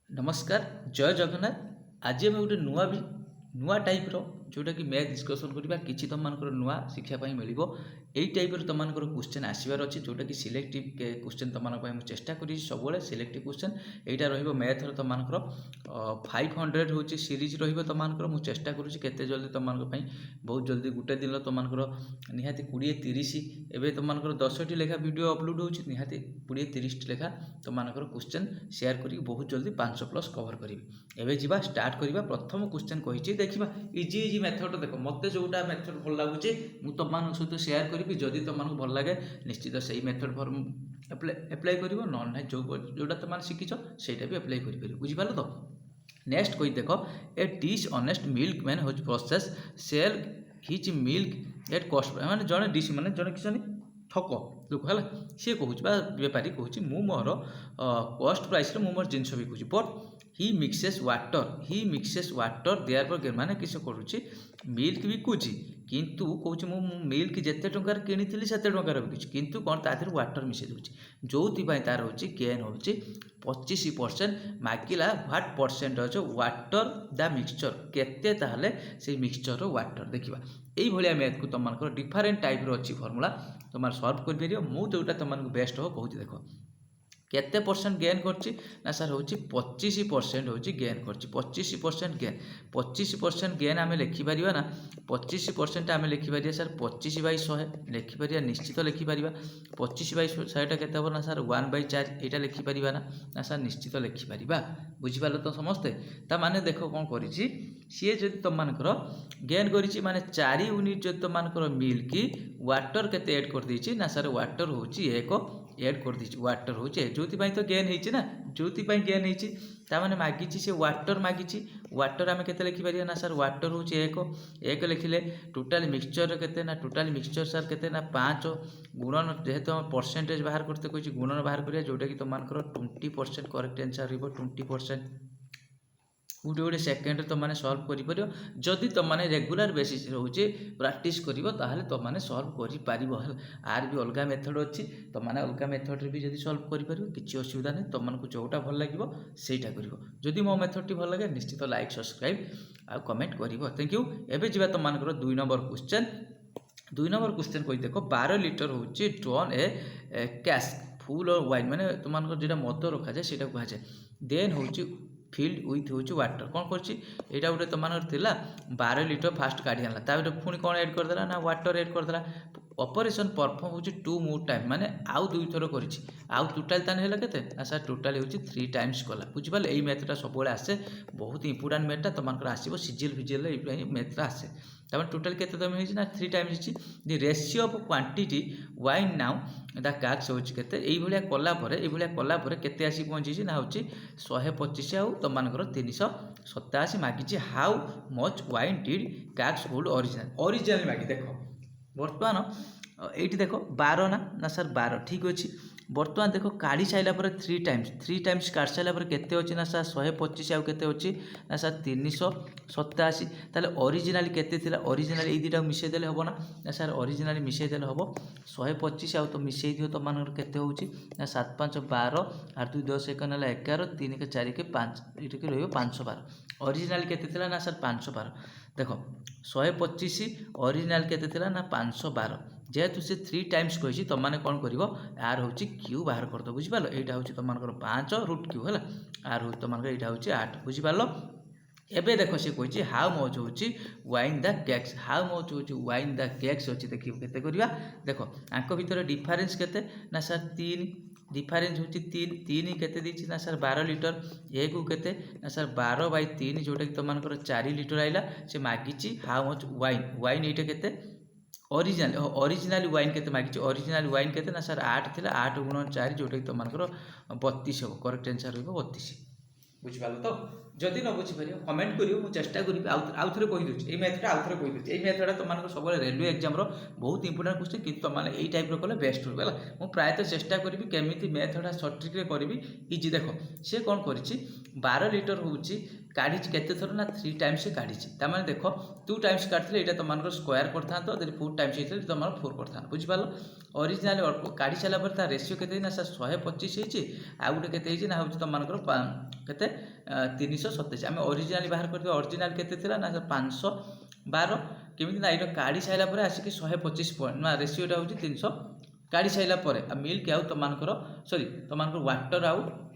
नमस्कार जय जगन्नाथ। आज आम गोटे नुआ टाइप्र जोटा कि मैथ डिस्कसन करवा कि तुम नुआ शिक्षापी मिल यही टाइप तुम क्वेश्चन आसबार अच्छे जोटा कि सिलेक्टिव क्वेश्चन तुम चेष्टा कर सब सिलेक्टिव क्वेश्चन यहाँ रैथर तुम 500 हूँ सीरीज रुम चेष्टा करुँचे जल्दी तुम बहुत जल्दी गोटे दिन तुम निहाती 20-30 एवं तुम 10टी लेखा वीडियो अपलोड हो निहाती 20-30 लेखा तुम क्वेश्चन शेयर कर बहुत जल्दी 500+ कवर करी एवं जी स्टार्ट करवा प्रथम क्वेश्चन कही देखा इजी इजी मेथड देख मत जोटा मेथड भल लगुच मुझे तुम सहित शेयर करी जदि तुमको भल लगे निश्चित से मेथड फॉर्म एप्लाई कर ना जोटा तुम शिखिच से एप्लाई कर बुझिपार तो नेक्स्ट कही देख ए डिसअनेस्ट मिल्क मैन हज process sell his milk eight कस्ट माने जड़े डिस माने जड़े किसी ठक लोक है सी कहूँ बेपारी कहूँ मु मोर कस्ट प्राइस मोर जिनस बिकुची but he mixes water there पर माने किस करुच्ची मिल्क बिकुची किंतु कौच मु मिल्क जिते टंकार किनी से टंकार बिकुची किंतु कौन तादेह वाटर मिसई दूसरी जो तार हो गेन हो 25% मागिला what percentage water the mixture केते ताहले से मिक्सचर वाटर देखा यही मैथ को तुम डिफरेन्ट टाइप अच्छी फर्मूला तुम सल्व कर मु जोटा तुमको बेस्ट हो कहूँ देख केते परसेंट गेन करछि ना सर हूँ 25% हूँ गेन करछि 25% गेन 25% गेन आम लिखिपर ना 25% आम लिखिपर सर 25/100 लिखिपर निश्चित लिखिपर 25/100 के ना सर 1/4 यहाँ लिखिपर ना सर निश्चित लिखिपर बुझिपार तो समस्ते ता माने देख कौन कर सी जो तुम गेन कर 4 यूनिट जो तुम मिल्क वाटर के एड कर देछि ना सर वाटर हूँ एक एड कर दी वाटर हूँ जो तो गेन हो जो गेन होने मागिची से वाटर मागिची वाटर आम के लिखिपर ना सर वाटर हूँ एक लिखिले टोटाल मिक्सचर के ना टोटाल मिक्सचर सर के ना 5 गुणन जेहेतु आम परसेंटेज बाहर करते कही गुणन बाहर करिया जोटा कि तुम 20% करेक्ट आंसर हो 20% गोटे गोटे सेकेंड तुमने सल्व कर जदि तुमने रेगुलर बेसिस रोचे प्राक्ट कर तुमने सल्व कर आर भी अलग मेथड अच्छी तुमने अलग मेथड भी जब सल्व कर किसी असुविधा नहीं तुमको जोटा भल लगे सहीटा कर जदि मो मेथड भल लगे निश्चित लाइक सब्सक्राइब आ कमेंट कर थैंक यू एवं जी तुम 2 नंबर क्वेश्चन कही देख 12 लीटर हूँ ड्रन ए कैश फुल और वाइन माने तुम जो मद रखा जाए से कहुए देन हूँ फिल्ड विथ हूँ वाटर कौन कर गोटे तुम 12 लीटर फास्ट काढ़ी आना पुणी कौन एड करदेला ना वाटर एड करदेला ऑपरेशन परफॉर्म हूँ 2 मोर टाइम माने आउ 2 थर कर टोटाल तान है के सर टोटाल हूँ 3 टाइम्स कला बुझिपारे यही मेथडा सब आसे बहुत इंपोर्टाट मेथडा तुम आसो सीजीएल फिजिएल मेथडा आसे तमें टोटाल के ना 3 times the ratio of quantity wine now the cask हूँ के कलापर केते आसी पहुँची ना हूँ 125 आउ तुम 387 मागिची how much wine did cask hold original मागी देख बर्तमान ये देख 12 ना सर 12 ठीक अच्छे बर्तमान देख काढ़ी सारापर 3 टाइम्स काढ़ सारापर केते अच्छी ना सर 125 आउ केते अच्छी ना सर 387 ताले ओरिजिनल केते थिला ओरिजिनल ये दुटा मिसेदेले हम ना सर ओरिजिनल मिसेदेले हम 125 आउ तो मिसई दियो तुम केते होची ना 7 5 12 8 2 10 1 ना 11 3 के 4 के 5 ये रही 512 ओरिजिनल केते थिला ना सर 512 देख 125 ओरिजिनल केते थिला ना 512 जेहेतु से 3 टाइम्स कही तुमने कौन कर आर हूँ क्यू बाहर कर दो बुझिपार यहाँ हूँ तुम 5 रूट क्यू है आर हूँ तुम यहाँ हूँ 8 बुझिपार एबे देख सी कही हाउ मच हूँ wine the cakes how much हूँ वाइन द केक्स अच्छी देखिए केते करवा देख आंक भितर डिफरेन्स केते ना सर 3 डिफरेन्स हूँ 3 केते दीची ना सर 12 लीटर ए को केते ना सर 12/3 जोटा कि तुम 4 लीटर आइला से मागिची हाउ मच वाइन ये केते ओरिजिनल वाइन केते मागिची ओरिजिनल वाइन केते ना सर 8 थिला 8 गुणन 4 जोटा कि तुम 32 हो करेक्ट आंसर हो 32 बुझिपार तो जदि न बुझीपर कमेंट करियो मु चेष्टा करी आउ थे कहीदे ये मेथडा आउ थे कहीदे ये मेथडा तुम सब रेलवे एग्जाम बहुत इंपोर्टाट क्वेश्चन कि तुमने यही टाइप कले बेस्ट हो मुझे प्रायतः चेष्टा करी केमी मेथडा सठिक करी इजी देख सी कौन कर 12 লিଟর হচ্ছে কাढ़ी केते थर ना 3 टाइम्स काढ़ी तार देख 2 टाइम्स काढ़ी ये तुम स्क्वायर कर था 4 टाइम्स होते तुम 4 कर था बुझिपार ओरिजिनाल अल्प काढ़ी सारापर तार रेसीो के ना सर 125 होती आउ गोटे के ना हूँ तुम के 327 आम ओरिजिनाल बाहर कर ओरिजिनाल के ना 512 केमी ना ये काढ़ी सारापर आसिक 125 ना रेसीोटा हूँ 300 काढ़ी सारापर आ मिल्क आउ तुम सॉरी तुम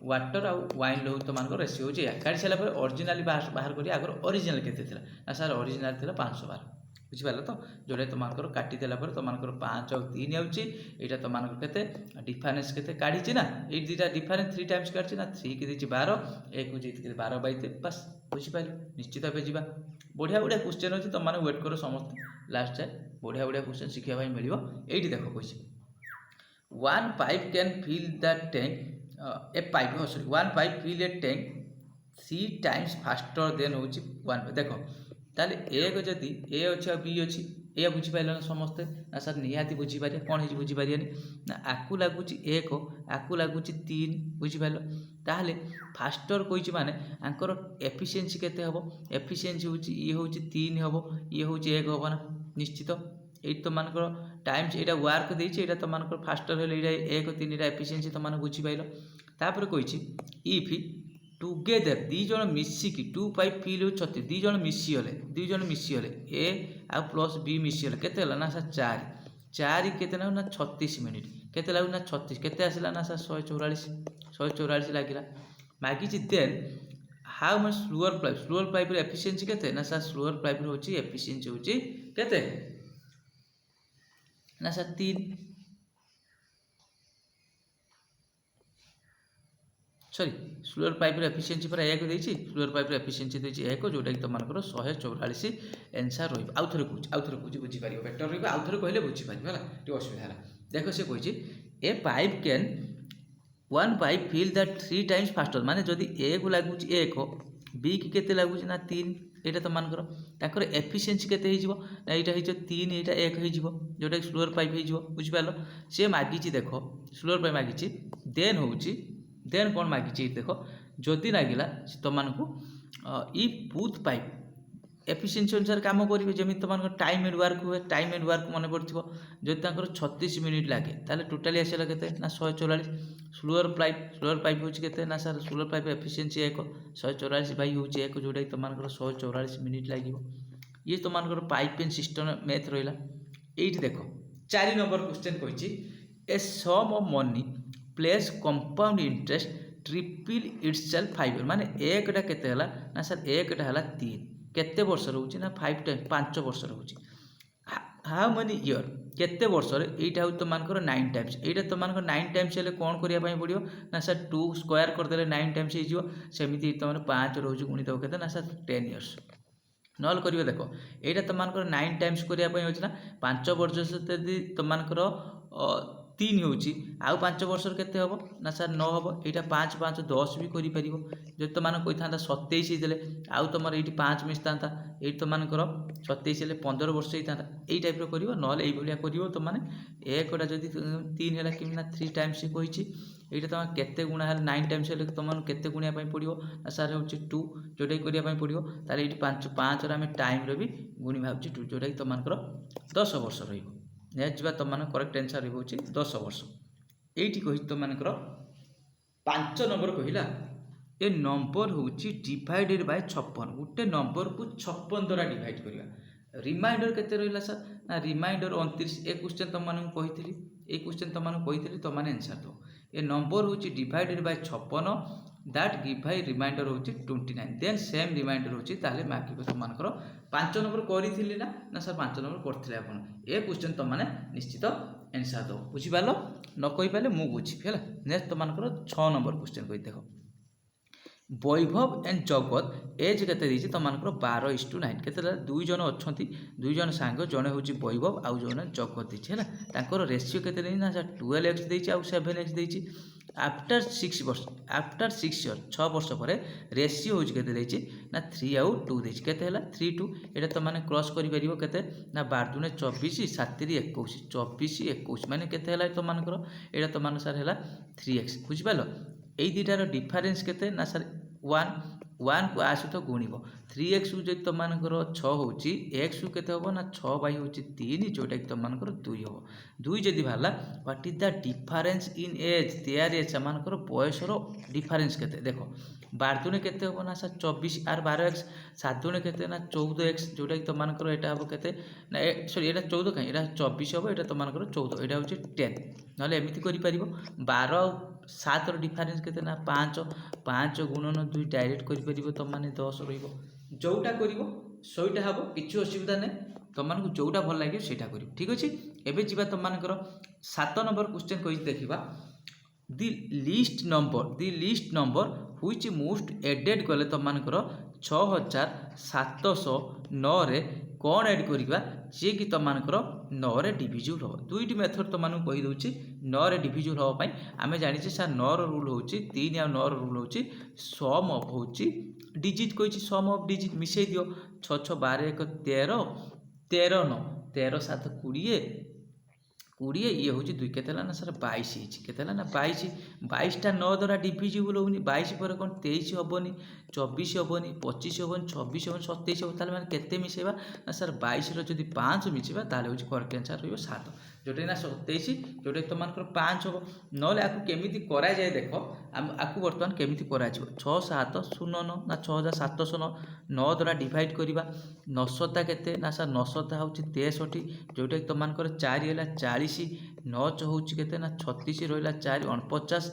वाटर आउ वाइन लो तुम रेसीो हो काढ़ी सारापर ओरिजिनाल बाहर कर आगर ओरिजिनाल के ना सर ओरिजिनाल 512 बुझिपार तो जोटा तुम काटिदेला तुम 5 और 3 आउटा तुम के डिफरेन्स के काढ़ी ना ये दुटा डिफरेन्स 3 टाइम्स काढ़ी ना 3 के 12 एक को 12/3 बस बुझिपार निश्चित भाव जा बढ़िया बढ़िया क्वेश्चन अच्छे तुम वेट कर समस्त लास्ट जाए बढ़िया बढ़िया क्वेश्चन शिखाई मिल ये देख कही 1 pipe can fill the tank a pipe sorry 1 pipe fill a tank 3 times faster than हूँ 1 देख ताले एक जदि ए अच्छे बी अच्छी ए बुझीपार समस्ते ना सर निहाती बुझीपारे कौन है बुझीपारे ना आकु लगुच 1 आकु लगुच 3 बुझीपार ताहले फास्टर कही माने आंकर एफिशिएंसी केते हबो एफिशिएंसी हूँ ये हूँ 3 हम ये हूँ 1 हम ना निश्चित ये तुम टाइम्स यहाँ वर्क देती है तुम फास्टर है 1 3 एफिशिएंसी तुम बुझीपार तापर कही इफ टुगेदर दी जन मिसिकी 2 पाइप फिल हो 36 दी जन मिसीगले ए आ प्लस बी मिसीगले केते ना सर 4 केते ना 36 मिनिट केते लागू ना 36 केते आसला ना सर 144 लगिला मागिची then how much slower pipe efficiency केते ना सर स्लोअर पाइप होची एफिशिएंसी होची केते ना sir 3 sorry slower pipe efficiency पर 1 देती स्लोअर पाइप एफिशिएंसी देती 1 जोटा कि तुम 144 एनसर रहा कहूँ बुझीपार बेटर रहा आउ थे कहले बुझीपार है टे असुविधा है देख से कही a pipe can 1 pipe fill the 3 times faster माने जदि ए को लगुच 1 बी की केते लगुच ना 3 यहाँ तुम एफिशिएंसी केते हो ना यहाँ हो 3 यहाँ 1 हो जोटा स्लोअर पाइप हो बुझीपार सी मागिची देख स्लोअर पाइप मागिची देन हूँ देन कौन मागिची देख जदि लगिला तुमको इ बुथ पाइप एफिशिएंसी अनुसार काम करेंगे जमी तुम टाइम एंड वर्क हुए टाइम एंड वर्क मन पड़ो जदि 36 मिनिट लगे ताले टोटाली आसला के ना 144 स्लोअर पाइप हूँ ना सर स्लोअर पाइप एफिशिएंसी 1 144 बै हूँ 1 जोटा कि तुम 144 मिनिट लगे ये तुम पाइप एंड सिस्टम मैथ रहा ये देख 4 नंबर क्वेश्चन कही a sum of money place compound interest triple itself 5 year माने एकटा केते हला ना सर एकटा हला 3 केते वर्ष रहउची ना 5 टाइम 5 वर्ष रहउची हाउ मनी ईयर केते वर्ष रे एटा हो तुमनकर 9 टाइम्स एटा तुमनकर 9 टाइम्स हेले कोन करिया पई पडियो ना सर 2 स्क्वायर कर देले 9 टाइम्स हे जिवो सेमिति तुमन 5 रहउची गुणी दो केते ना सर 10 इयर्स नल करियो देखो एटा तुमनकर 9 टाइम्स करिया पई होची ना 5 वर्ष से तुमनकर 3 होची आउ 5 वर्ष केते हबो ना सर 9 हबो एटा 5 5 10 भी करि परिबो जे त मान कोइ थांता 27 देले आउ तमर एटी 5 मिस थांता एटी त मान कर 27 ले 15 वर्ष ही थांता एई टाइप रो करिवो नले एई भलिया करिवो त माने एकटा जदी 3 हैला कि ना 3 टाइम्स ही कहिछि एटा तम केते गुणा हल 9 टाइम्स ले तमन केते गुणिया पई पडिवो ना सर होछि 2 जोटा करिया पई पडिवो ताले एटी 5 5 रे हमें टाइम रे भी गुणी भाबछि 2 जोटा कि तमन कर 10 वर्ष रहिबो नेक्स्ट बा तुम करेक्ट आंसर हो 10 वर्ष ये कही तुम 5 नंबर कहला ए नंबर हूँ डिवाइडेड बाय 56 गोटे नंबर को 56 द्वारा डिवाइड करवा रिमाइंडर केते रहिला सर ना रिमाइंडर 29 ए क्वेश्चन तुम कही ए क्वेश्चन तुम कही तुम आंसर दो ए नंबर हूँ divided by 56 that give by reminder हूँ 29 देन सेम रिमाइंडर हूँ मागिब तुम 5 नंबर करी ना सर 5 नंबर करते आपन ए क्वेश्चन तुम निश्चित आंसर दो बुझीपार न कही पारे मु बुझी है नेक्स्ट तुम 6 नंबर क्वेश्चन कही देख वैभव एंड जगत एज के तुम 12:9 के 2 जन अच्छा 2 जन सांग जड़े हूँ वैभव आउ जड़े जगत देती है रेसीो के ना 12x देती आउ 7x देती आफ्टर 6 वर्ष आफ्टर 6 ईयर 6 वर्ष पर रेसीो हूँ के ना 3 आउ 2 देती के 3 2 ये तुम क्रॉस कर ना 12 दूने 24 7 21 24 21 माने के तुम ये तुम सर है 3x बुझिपार यही दुटार डिफरेन्स के ना सर वन वन को आ सहित गुणिब 3x को जब तुम 6 होची x को केते होबो ना 6 बाई होची 3 जोटा कि तुम 2 होबो 2 जदि बाहला what is the difference in age their age सମାନଙ୍କର बयसर डिफरेंस केते देखो 12 दुणे केते होबो ना सर 24 आर 12x 7 दुणे केते ना 14x जोटा कि तुम एटा होबो केते ना सॉरी एटा 14 काई एटा 24 होबो एटा तुम 14 एटा होची 10 नले एमिति करि परिबो 12 और 7 रो डिफरेंस केते ना 5 5 गुणन 2 डायरेक्ट करि परिबो तुम माने 10 रहिबो जोटा करिवो सोइटा हबो किछि असुविधा नै तुम मानकु जोटा भल लागे सेटा करिवो ठीक अछि एबे जिबा तुम मानकर 7 नंबर क्वेश्चन कहि देखिबा the list number which most added कले तुम मानकर 6709 रे कौन एड करिबा जे कि तुम मानकर 9 रे डिविजिबल हो दुईटी मेथड तुम मानकु कहि दउची 9 रे डिविजिबल हो पई आमे जानि छी सर 9 रो रूल होची 3 आ 9 रो रूल होची सम ऑफ होची डिजिट कहि सम ऑफ डिजिट मिसै दियो 6 6 12 1 13 13 9 13 7 20 20 ये हूँ दुई के ना सर 22 के ना 22 22टा 9 द्वारा डिविजिबल होनी 22 पर कौन 23 हेनी 24 हेनी 25 हेनी 26 हेनी 27 हे ताले माने केते मिसेबा ना सर 22 रो जदी 5 मिसेबा ताले होची करेक्ट आंसर रहिबो 7 जोटे ना 27 जोटे तुम मानकर 5 हो नले आकु केमिति करा जाय देखो आकु वर्तमान केमिति करा जिवो 6 7 0 9 ना 6709 9 द्वारा डिवाइड करिबा 9 केते ना सर 9 होची 63 जोटे तुम मानकर 4 हैला 40 9 होची केते ना 36 रहिला 4 49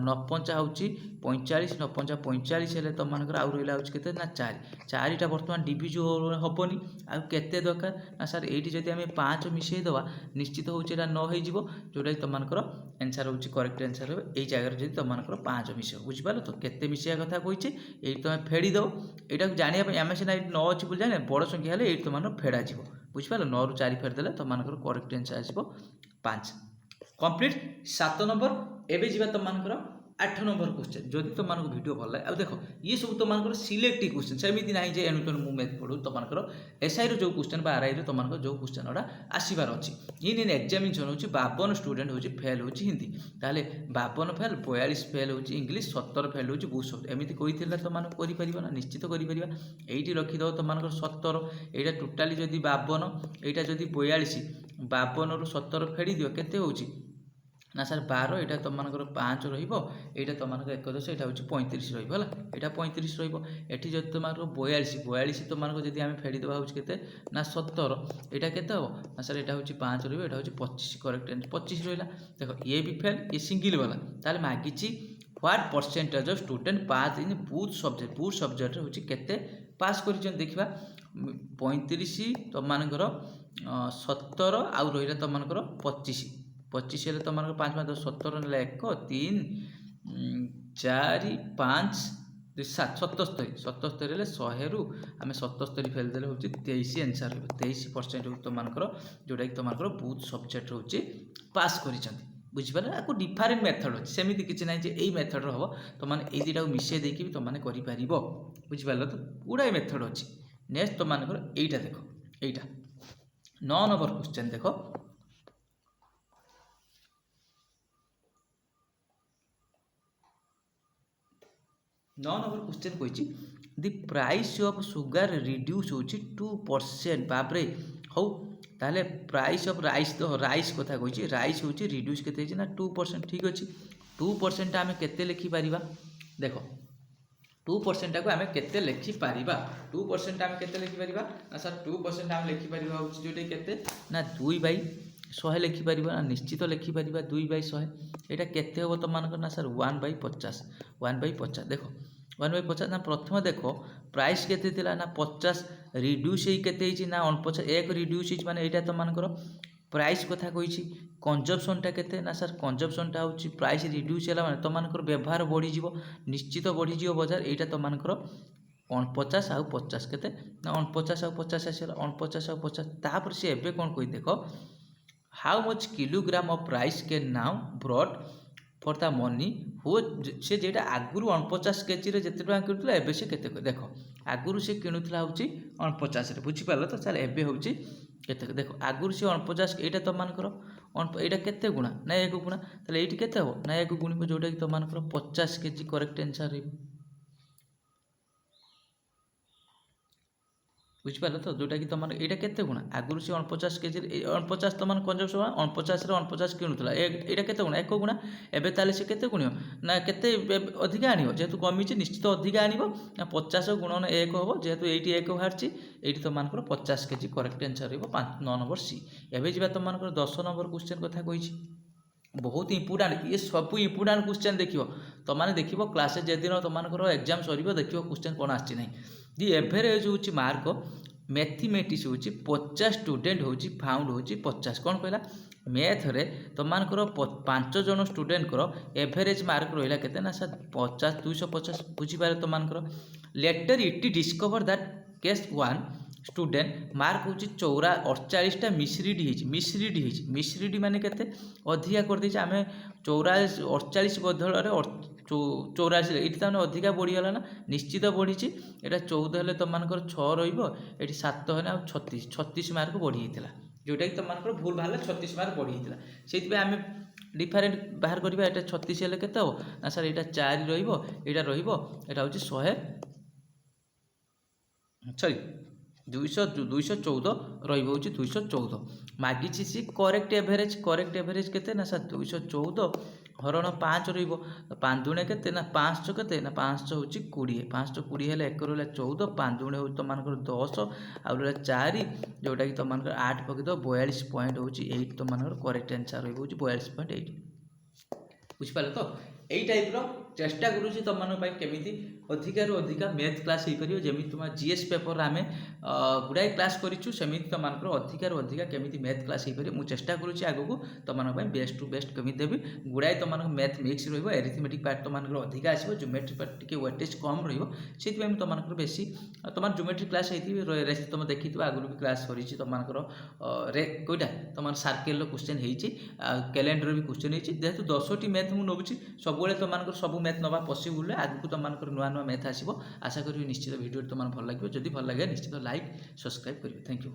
9 होची 45 9 45 हेले तुम मानकर आउ रहिला होची केते ना 4 4टा वर्तमान डिविजिबल होबनी आ केते दरकार ना सर एठी जदी हमें 5 मिसै दवा निश्चित होची एटा 9 हे जिवो जोटा तुम मानकर आंसर होची करेक्ट आंसर हो एई जगह जदी तुम मानकर 5 मिसै बुझि पालो तो केते मिसैया कथा कहिचे एई तुम फेडी दो एटा जानिया पे हमें सिना 9 अछि बुझ जाने बड़ संख्या हेले एई तुम मानकर फेडा जिवो बुझि पालो 9 रु 4 फेड देले तुम मानकर करेक्ट आंसर आसीबो 5 कंप्लीट 7 नंबर एबे जिबा तुम मानकर 8 नंबर क्वेश्चन जदि तुम मानक वीडियो भल लागे आ देखो ये सब तुम मानकर सिलेक्टिव क्वेश्चन सेमिति नाही जे एनु तेनु मु मैथ पढु तुम मानकर एसआई रो जो क्वेश्चन बा आरआई रो तुम मानकर जो क्वेश्चन ओडा आसीबार अछि इन एग्जामिनेशन होची 52 स्टूडेंट होची फेल होची हिंदी ताले 52 फेल 42 फेल होची इंग्लिश 70 फेल होची बहुत शब्द एमिति कहिथिला तुम मानक करि परिबो ना निश्चित करि परिबा एइटी रखि दो तुम मानकर 70 एटा टोटली जदि 52 एटा जदि 42 52 रो 70 फेडी दियो केते होची ना सर 12 एटा तुम मानकर 5 रहिबो एटा तुम मानकर 11 एटा होची 35 रहिबो हला एटा 35 रहिबो एठी जदि तुम मानकर 42 42 तुम मानकर जदि हम फेडी देबा होची केते ना 70 एटा केते हो ना सर एटा होची 5 रहिबो एटा होची 25 करेक्ट 25 रहिला देखो ये भी फेल ये सिंगल वाला ताले मागिची what percentage of student pass in both subject रे होची केते पास करिजन देखिबा 35 तुम मानकर 70 आउ रहिला तुम मानकर 25 25 हेले तुम मानकर 5 5 17 नेला 1 3 4 5 2 7 77 77 हेले 100 रु आमे 77 फेल देले होची 23 आंसर हो 23% तुम मानकर जोटा कि तुम मानकर बहुत सब्जेक्ट होची पास करिसंती बुझि पाले आको डिफरेंट मेथड अछि सेमिति किछि नै जे एई मेथड रो हबो तुम माने एई दिटा मिसे देकी भी तुम माने करि परिबो बुझि पालो तो गुडाई मेथड अछि नेक्स्ट तुम मानकर एईटा देखो एईटा 9 नंबर क्वेश्चन देखो 9 नंबर क्वेश्चन कहिछि the price of sugar reduce होछि 2% बाबरे हो ताले प्राइस ऑफ राइस तो राइस कथा कहिछि राइस होछि रिड्यूस केते छै ना 2% ठीक अछि 2% आमे केते लिखि परिबा देखो 2% को आमे केते लिखि परिबा 2% आमे केते लिखि परिबा ना सर 2% आमे लिखि परिबा होछि जोटे केते ना 2/100 लिखि परिबा ना निश्चित लिखि परिबा 2/100 एटा केते होबो त मानकर ना सर 1/50 1/50 देखो 1/50 ना प्रथम देखो प्राइस केते थिला ना 50 रिड्यूस हे केते हिची ना 49 एक रिड्यूस हिच माने एटा त मानकर प्राइस कथा कहिछि कंजम्पशन टा केते ना सर कंजम्पशन टा होछि प्राइस रिड्यूस हैला माने त मानकर व्यवहार बढ़ी जीवो निश्चित बढ़ी जीवो बाजार एटा त मानकर 49 आ 50 केते ना 49 आ 50 आसेला 49 आ 50 तापर से एबे कोन कहि देखो how much kilogram of price can now brought for the money हो से जेटा आगुरु 49 केजी रे जते टका किनुतला एबे से केते देखो आगुरु से किनुतला होची 49 रे बुझि पालो तो चल एबे होची केते देखो आगुरु से 49 एटा तो मान करो एटा केते गुणा ना 1 गुणा तले एठी केते हो ना 1 गुणिबो जोटा कि तो मान करो 50 केजी करेक्ट आंसर रे ବୁଝିପାରିଲ ତ, ଯେଉଁଟାକି ତୁମର ଏଇଟା କେତେ ଗୁଣା, ଆଗରୁ ସେ 49 କେଜି 49 ତୁମର କଞ୍ଜମ୍ପସନ୍ 49ରେ 49 କିଣୁଥିଲା, ଏଇଟା କେତେ ଗୁଣା 1 ଗୁଣା। ଏବେ ତାହେଲେ ସେ କେତେ ଗୁଣିବ ନା କେତେ ଅଧିକା ଆଣିବ, ଯେହେତୁ କମିଛି ନିଶ୍ଚିତ ଅଧିକା ଆଣିବ ନା 50 ଗୁଣନ 1 ହେବ, ଯେହେତୁ ଏଇଠି 1 ବାହାରିଛି ଏଇଠି ତୁମମାନଙ୍କର 50 କେଜି କରେକ୍ଟ ଆନ୍ସର୍ ରହିବ 9 ନମ୍ବର ସି। ଏବେ ଯିବା ତୁମମାନଙ୍କର 10 ନମ୍ବର କ୍ୱେଶ୍ଚନ୍ କଥା କହିଛି, ବହୁତ ଇମ୍ପୋର୍ଟାଣ୍ଟ, ଇଏ ସବୁ ଇମ୍ପୋର୍ଟାଣ୍ଟ କ୍ୱେଶ୍ଚନ୍ ଦେଖିବ ତୁମମାନେ ଦେଖିବ କ୍ଲାସରେ ଯେଦିନ ତୁମମାନଙ୍କର ଏକ୍ଜାମ୍ ସରିବ ଦେଖିବ କ୍ୱେଶ୍ଚନ୍ କ'ଣ ଆସିଛି ନାହିଁ। ଦି ଏଭରେଜ୍ ହେଉଛି ମାର୍କ ମ୍ୟାଥମେଟିକ୍ସ ହେଉଛି 50 ଷ୍ଟୁଡେଣ୍ଟ ହେଉଛି ଫାଉଣ୍ଡ ହେଉଛି 50। କ'ଣ କହିଲା, ମ୍ୟାଥରେ ତୁମମାନଙ୍କର 5 ଜଣ ଷ୍ଟୁଡେଣ୍ଟଙ୍କର ଏଭରେଜ୍ ମାର୍କ ରହିଲା କେତେ ନା ସାର୍ 50 250। ବୁଝିପାରେ ତୁମମାନଙ୍କର later it discover that case 1 student mark ହେଉଛି 48ଟା ମିସରିଡ୍ ହେଇଛି। ମିସରିଡ୍ ମାନେ କେତେ ଅଧିକା କରିଦେଇଛି ଆମେ 48 ବଦଳରେ 84, ଏଇଠି ତାମାନେ ଅଧିକା ବଢ଼ିଗଲା ନା, ନିଶ୍ଚିତ ବଢ଼ିଛି। ଏଇଟା 14 ହେଲେ ତୁମମାନଙ୍କର 6 ରହିବ, ଏଇଠି 7 ହେଲେ ଆଉ 36 ମାର୍କ ବଢ଼ିଯାଇଥିଲା, ଯେଉଁଟାକି ତୁମମାନଙ୍କର ଭୁଲ ବାହାରିଲା 36 ମାର୍କ ବଢ଼ିଯାଇଥିଲା। ସେଇଥିପାଇଁ ଆମେ ଡିଫରେଣ୍ଟ ବାହାର କରିବା, ଏଇଟା 36 ହେଲେ କେତେ ହେବ ନା ସାର୍ ଏଇଟା 4 ରହିବ, ଏଇଟା ରହିବ, ଏଇଟା ହେଉଛି 214 ରହିବ ହେଉଛି 214। ମାଗିଛି ସି କରେକ୍ଟ ଏଭରେଜ୍ କେତେ ନା ସାର୍ 214 ହରଣ 5 ରହିବ, 5 ଦୁଣେ କେତେ ନା 500 କେତେ ନା 500 ହେଉଛି 20, 520 ହେଲେ 1 ରହିଲା 14, 5 ଦୁଣେ ହେଉଛି ତୁମମାନଙ୍କର 10 ଆଉ ରହିଲା 4, ଯେଉଁଟାକି ତୁମମାନଙ୍କର 8 ପକେଇଦେବ 42 ପଏଣ୍ଟ ହେଉଛି 8, ତୁମମାନଙ୍କର କରେକ୍ଟ ଆନ୍ସର୍ ରହିବ ହେଉଛି 42.8। ବୁଝିପାରିଲ ତ, ଏଇ ଟାଇପ୍ର ଚେଷ୍ଟା କରୁଛି ତୁମମାନଙ୍କ ପାଇଁ କେମିତି ଅଧିକାରୁ ଅଧିକା ମ୍ୟାଥ୍ କ୍ଲାସ୍ ହେଇପାରିବ। ଯେମିତି ତୁମ ଜିଏସ୍ ପେପରରେ ଆମେ ଗୁଡ଼ାଏ କ୍ଲାସ୍ କରିଛୁ, ସେମିତି ତୁମମାନଙ୍କର ଅଧିକାରୁ ଅଧିକା କେମିତି ମ୍ୟାଥ୍ କ୍ଲାସ୍ ହେଇପାରିବ ମୁଁ ଚେଷ୍ଟା କରୁଛି ଆଗକୁ ତୁମମାନଙ୍କ ପାଇଁ ବେଷ୍ଟ ଟୁ ବେଷ୍ଟ କେମିତି ଦେବି। ଗୁଡ଼ାଏ ତୁମମାନଙ୍କ ମ୍ୟାଥ୍ ମିକ୍ସ ରହିବ, ଏରିଥମେଟିକ୍ ପାର୍ଟ ତୁମମାନଙ୍କର ଅଧିକା ଆସିବ, ଜିଓମେଟ୍ରି ପାର୍ଟ ଟିକେ ୱେଟେଜ୍ କମ୍ ରହିବ। ସେଥିପାଇଁ ମୁଁ ତୁମମାନଙ୍କର ବେଶୀ ତୁମର ଜିଓମେଟ୍ରି କ୍ଲାସ୍ ହେଇଥିବ, ତୁମେ ଦେଖିଥିବ ଆଗରୁ ବି କ୍ଲାସ୍ କରିଛି ତୁମମାନଙ୍କର କୋଇଟା ତୁମର ସାର୍କେଲର କ୍ୱେଶ୍ଚନ୍ ହେଇଛି, କ୍ୟାଲେଣ୍ଡର ବି କ୍ୱେଶ୍ଚନ୍ ହେଇଛି। ଯେହେତୁ 10ଟି ମ୍ୟାଥ୍ ମୁଁ ନେଉଛି, ସବୁବେଳେ ତୁମମାନଙ୍କର ସବୁ ମ୍ୟାଥ୍ ନେବା ପସିବୁଲ୍, ଆଗକୁ ତୁମମାନଙ୍କର ନୂଆ ମ୍ୟାଥ୍ ଆସିବ। ଆଶା କରିବି ନିଶ୍ଚିତ ଭିଡ଼ିଓଟି ତୁମମାନଙ୍କୁ ଭଲ ଲାଗିବ, ଯଦି ଭଲ ଲାଗେ ନିଶ୍ଚିତ ଲାଇକ୍ ସବସ୍କ୍ରାଇବ୍ କରିବେ। Thank you.